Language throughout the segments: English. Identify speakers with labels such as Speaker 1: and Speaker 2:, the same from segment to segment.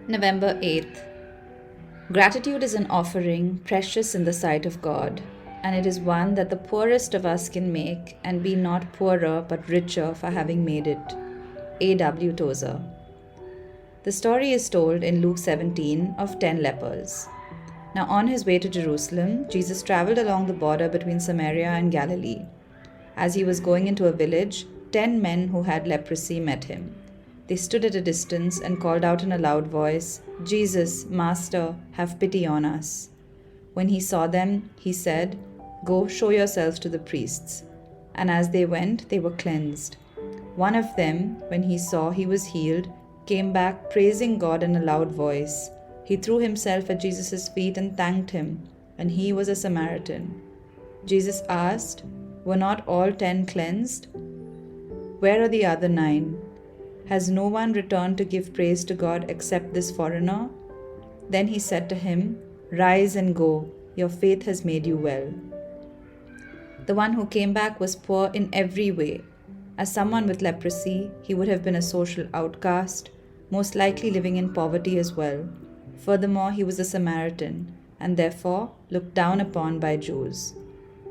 Speaker 1: November 8th. Gratitude is an offering precious in the sight of God, and it is one that the poorest of us can make and be not poorer but richer for having made it. A.W. Tozer. The story is told in Luke 17 of 10 lepers. Now, on his way to Jerusalem, Jesus traveled along the border between Samaria and Galilee. As he was going into a village, 10 men who had leprosy met him. They stood at a distance and called out in a loud voice, "Jesus, Master, have pity on us." When he saw them, he said, "Go show yourselves to the priests." And as they went, they were cleansed. One of them, when he saw he was healed, came back praising God in a loud voice. He threw himself at Jesus' feet and thanked him, and he was a Samaritan. Jesus asked, "Were not all 10 cleansed? Where are the other 9? Has no one returned to give praise to God except this foreigner?" Then he said to him, "Rise and go, your faith has made you well." The one who came back was poor in every way. As someone with leprosy, he would have been a social outcast, most likely living in poverty as well. Furthermore, he was a Samaritan, and therefore looked down upon by Jews.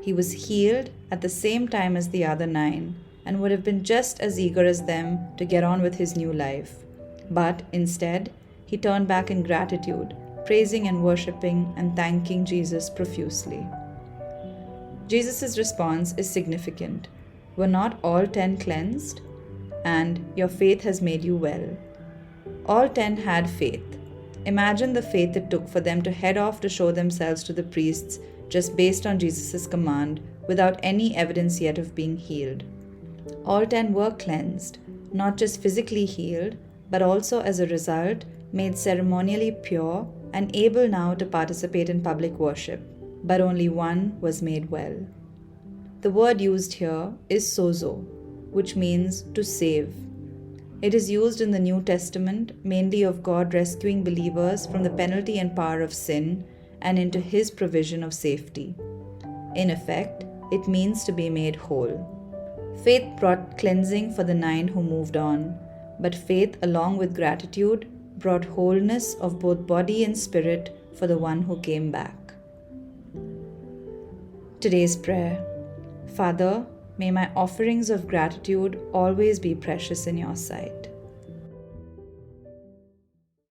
Speaker 1: He was healed at the same time as the other 9, and would have been just as eager as them to get on with his new life. But instead, he turned back in gratitude, praising and worshipping and thanking Jesus profusely. Jesus' response is significant. Were not all 10 cleansed? And your faith has made you well. All 10 had faith. Imagine the faith it took for them to head off to show themselves to the priests just based on Jesus' command, without any evidence yet of being healed. All 10 were cleansed, not just physically healed, but also as a result made ceremonially pure and able now to participate in public worship. But only one was made well. The word used here is sozo, which means to save. It is used in the New Testament mainly of God rescuing believers from the penalty and power of sin and into His provision of safety. In effect, it means to be made whole. Faith brought cleansing for the 9 who moved on, but faith along with gratitude brought wholeness of both body and spirit for the one who came back. Today's prayer. Father, may my offerings of gratitude always be precious in your sight.